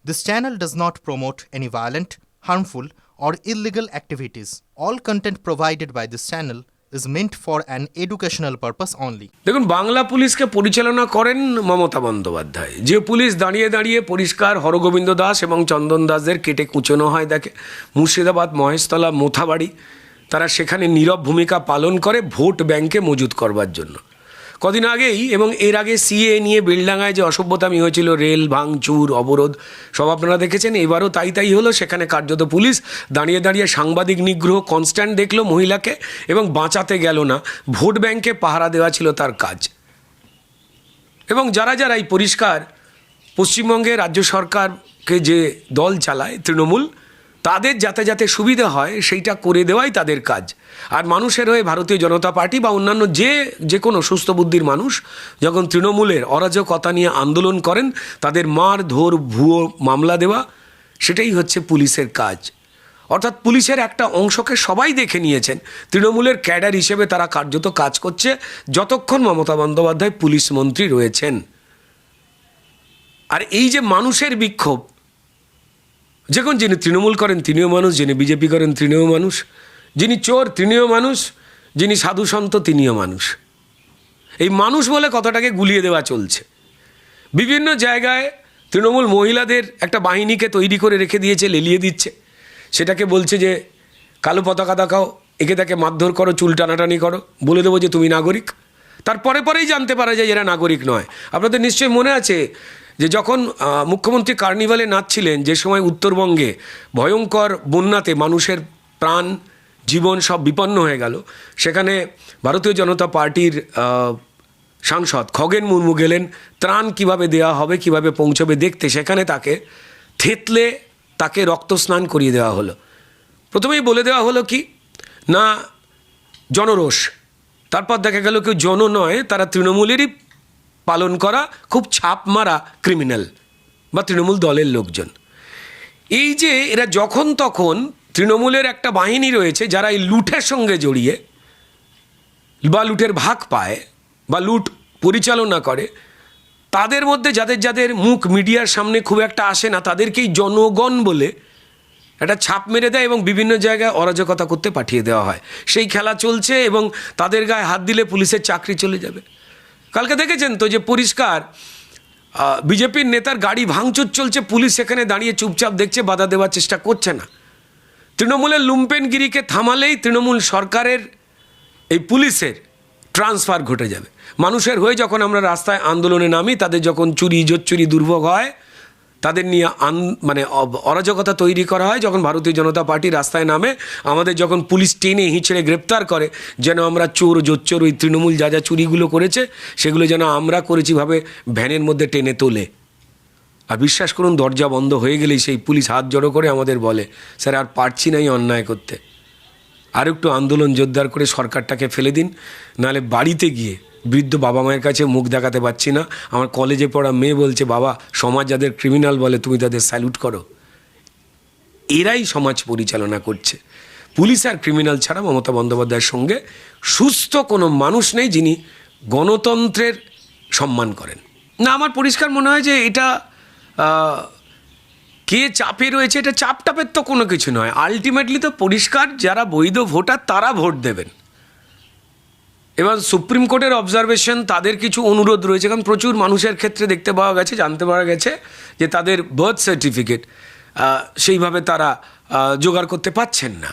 This channel does not promote any violent, harmful, or illegal activities. All content provided by this channel is meant for an educational purpose only. দেখুন, বাংলা পুলিশকে পরিচালনা করেন মমতা বন্দ্যোপাধ্যায়। যে police দাঁড়িয়ে দাঁড়িয়ে পরিষ্কার হরগোবিন্দ দাস এবং চন্দন দাসদের কেটে কুচোনো হয় দেখে, মুর্শিদাবাদ, মহেশতলা, মোথাবাড়ি, তারা সেখানে নীরব ভূমিকা পালন করে ভোট ব্যাংকে মজুত করবার জন্য। কদিন আগেই এবং এর আগে সিএ নিয়ে বেলডাঙ্গায় যে অসভ্যতামি হয়েছিল, রেল ভাঙচুর, অবরোধ, সব আপনারা দেখেছেন। এবারও তাই হলো। সেখানে কার্যত পুলিশ দাঁড়িয়ে দাঁড়িয়ে সাংবাদিক নিগ্রহ কনস্ট্যান্ট দেখলো মহিলাকে এবং বাঁচাতে গেল না। ভোট ব্যাংকে পাহারা দেওয়া ছিল তার কাজ। এবং যারা এই পরিষ্কার পশ্চিমবঙ্গে রাজ্য সরকারকে যে দল চালায় তৃণমূল, তাদের যাতে সুবিধা হয় সেইটা করে দেওয়াই তাদের কাজ। আর মানুষের হয়ে ভারতীয় জনতা পার্টি বা অন্যান্য যে কোনো সুস্থ বুদ্ধির মানুষ যখন তৃণমূলের অরাজকতা নিয়ে আন্দোলন করেন, তাদের মার ধর ভুয়ো মামলা দেওয়া, সেটাই হচ্ছে পুলিশের কাজ। অর্থাৎ পুলিশের একটা অংশকে সবাই দেখে নিয়েছেন, তৃণমূলের ক্যাডার হিসেবে তারা কার্যত কাজ করছে যতক্ষণ মমতা বন্দ্যোপাধ্যায় পুলিশ মন্ত্রী রয়েছেন। আর এই যে মানুষের বিক্ষোভ, যখন যিনি তৃণমূল করেন তিনিও মানুষ, যিনি বিজেপি করেন তিনিও মানুষ, যিনি চোর তিনিও মানুষ, যিনি সাধু সন্ত তিনিও মানুষ। এই মানুষ বলে কথাটাকে গুলিয়ে দেওয়া চলছে। বিভিন্ন জায়গায় তৃণমূল মহিলাদের একটা বাহিনীকে তৈরি করে রেখে দিয়েছে, লেলিয়ে দিচ্ছে। সেটাকে বলছে যে কালো পতাকা দেখাও, একে তাকে মারধর করো, চুল টানাটানি করো, বলে দেবো যে তুমি নাগরিক। তার পরেই জানতে পারা যায় এরা নাগরিক নয়। আপনাদের নিশ্চয়ই মনে আছে যে যখন মুখ্যমন্ত্রী কার্নিভালে নাচছিলেন, যে সময় উত্তরবঙ্গে ভয়ঙ্কর বন্যাতে মানুষের প্রাণ জীবন সব বিপন্ন হয়ে গেল, সেখানে ভারতীয় জনতা পার্টির সাংসদ খগেন মুর্মু গেলেন ত্রাণ কিভাবে দেওয়া হবে, কিভাবে পৌঁছবে দেখতে। সেখানে তাকে থেতলে তাকে রক্তস্নান করিয়ে দেওয়া হলো। প্রথমেই বলে দেওয়া হলো কি না জনরোষ, তারপর দেখা গেল কেউ জন নয়, তারা তৃণমূলেরই পালন করা খুব ছাপ মারা ক্রিমিনাল বা তৃণমূল দলের লোকজন। এই যে এরা যখন তখন তৃণমূলের একটা বাহিনী রয়েছে যারা এই লুটের সঙ্গে জড়িয়ে বা লুটের ভাগ পায় বা লুট পরিচালনা করে, তাদের মধ্যে যাদের মুখ মিডিয়ার সামনে খুব একটা আসে না, তাদেরকেই জনগণ বলে একটা ছাপ মেরে দেয় এবং বিভিন্ন জায়গায় অরাজকতা করতে পাঠিয়ে দেওয়া হয়। সেই খেলা চলছে এবং তাদের গায়ে হাত দিলে পুলিশের চাকরি চলে যাবে। কালকে দেখেছেন তো যে পরিষ্কার বিজেপির নেতার গাড়ি ভাঙচুর চলছে, পুলিশ সেখানে দাঁড়িয়ে চুপচাপ দেখছে, বাধা দেওয়ার চেষ্টা করছে না। তৃণমূলের লুম্পেনগিরিকে থামালেই তৃণমূল সরকারের এই পুলিশের ট্রান্সফার ঘটে যাবে। মানুষের হয়ে যখন আমরা রাস্তায় আন্দোলনে নামি, তাদের যখন চুরি জোচ্চুরি দুর্ভোগ হয়, তাদের নিয়ে অরাজকতা তৈরি করা হয়, যখন ভারতীয় জনতা পার্টি রাস্তায় নামে, আমাদের যখন পুলিশ টেনে হিঁচড়ে গ্রেপ্তার করে, যেন আমরা চোর জোচ্চোর ওই তৃণমূল যা চুরিগুলো করেছে সেগুলো যেন আমরা করেছি ভাবে ভ্যানের মধ্যে টেনে তোলে। আর বিশ্বাস করুন, দরজা বন্ধ হয়ে গেলেই সেই পুলিশ হাত জড়ো করে আমাদের বলে, স্যার আর পারছি না এই অন্যায় করতে, আর একটু আন্দোলন জোরদার করে সরকারটাকে ফেলে দিন, নাহলে বাড়িতে গিয়ে বৃদ্ধ বাবা মায়ের কাছে মুখ দেখাতে পারছি না। আমার কলেজে পড়া মেয়ে বলছে, বাবা সমাজ যাদের ক্রিমিনাল বলে তুমি তাদের স্যালুট করো। এরাই সমাজ পরিচালনা করছে। পুলিশ আর ক্রিমিনাল ছাড়া মমতা বন্দ্যোপাধ্যায়ের সঙ্গে সুস্থ কোনো মানুষ নেই যিনি গণতন্ত্রের সম্মান করেন না। আমার পরিষ্কার মনে হয় যে এটা কে চাপে রয়েছে, এটা চাপ টাপের তো কোনো কিছু নয়। আলটিমেটলি তো পরিষ্কার যারা বৈধ ভোটার তারা ভোট দেবেন। এবার সুপ্রিম কোর্টের অবজারভেশন, তাদের কিছু অনুরোধ রয়েছে, কারণ প্রচুর মানুষের ক্ষেত্রে দেখতে পাওয়া গেছে, জানতে পাওয়া গেছে যে তাদের বার্থ সার্টিফিকেট সেইভাবে তারা জোগাড় করতে পারছেন না।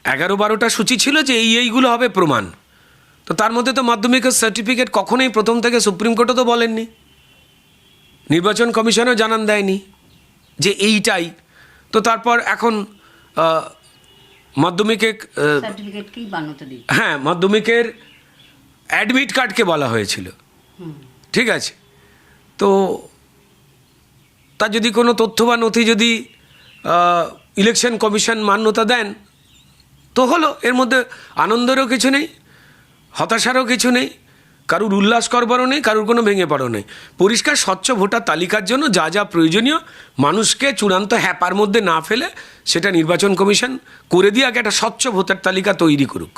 11-12টা সূচি ছিল যে এইগুলো হবে প্রমাণ, তো তার মধ্যে তো মাধ্যমিকের সার্টিফিকেট কখনোই প্রথম থেকে সুপ্রিম কোর্টও তো বলেননি, নির্বাচন কমিশনও জানান দেয়নি যে এইটাই। তো তারপর এখন মাধ্যমিকের মাধ্যমিকের অ্যাডমিট কার্ডকে বলা হয়েছিল, ঠিক আছে। তো তার যদি কোনো তথ্য বা নথি যদি ইলেকশন কমিশন মান্যতা দেন তো হলো, এর মধ্যে আনন্দেরও কিছু নেই, হতাশারও কিছু নেই, কারুর উল্লাস করবারও নেই, কারুর কোনো ভেঙে পড়াও নেই। পরিষ্কার স্বচ্ছ ভোটার তালিকার জন্য যা প্রয়োজনীয় মানুষকে চূড়ান্ত হ্যাপার মধ্যে না ফেলে সেটা নির্বাচন কমিশন করে দিয়ে আগে একটা স্বচ্ছ ভোটার তালিকা তৈরি করুক।